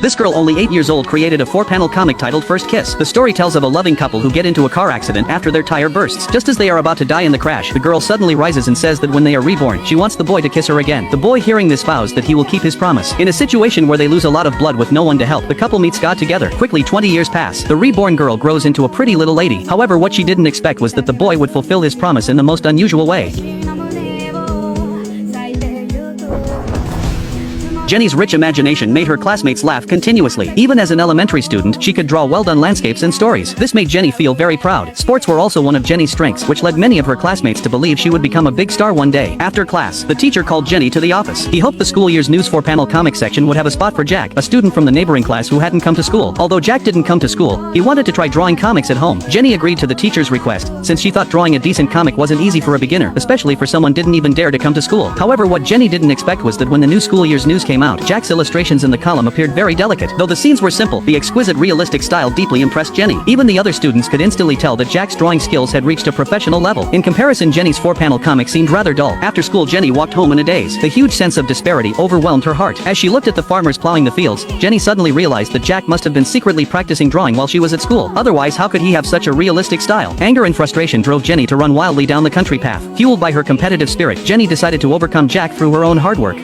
This girl, only 8 years old, created a 4-panel comic titled First Kiss. The story tells of a loving couple who get into a car accident after their tire bursts. Just as they are about to die in the crash, the girl suddenly rises and says that when they are reborn, she wants the boy to kiss her again. The boy, hearing this, vows that he will keep his promise. In a situation where they lose a lot of blood with no one to help, the couple meets God together. Quickly, 20 years pass. The reborn girl grows into a pretty little lady. However, what she didn't expect was that the boy would fulfill his promise in the most unusual way. Jenny's rich imagination made her classmates laugh continuously. Even as an elementary student, she could draw well-done landscapes and stories. This made Jenny feel very proud. Sports were also one of Jenny's strengths, which led many of her classmates to believe she would become a big star one day. After class, the teacher called Jenny to the office. He hoped the school year's news 4-panel comic section would have a spot for Jack, a student from the neighboring class who hadn't come to school. Although Jack didn't come to school, he wanted to try drawing comics at home. Jenny agreed to the teacher's request, since she thought drawing a decent comic wasn't easy for a beginner, especially for someone didn't even dare to come to school. However, what Jenny didn't expect was that when the new school year's news came out, Jack's illustrations in the column appeared very delicate. Though the scenes were simple, the exquisite realistic style deeply impressed Jenny. Even the other students could instantly tell that Jack's drawing skills had reached a professional level. In comparison, Jenny's 4-panel comic seemed rather dull. After school, Jenny walked home in a daze. The huge sense of disparity overwhelmed her heart. As she looked at the farmers plowing the fields, Jenny suddenly realized that Jack must have been secretly practicing drawing while she was at school. Otherwise, how could he have such a realistic style? Anger and frustration drove Jenny to run wildly down the country path. Fueled by her competitive spirit, Jenny decided to overcome Jack through her own hard work.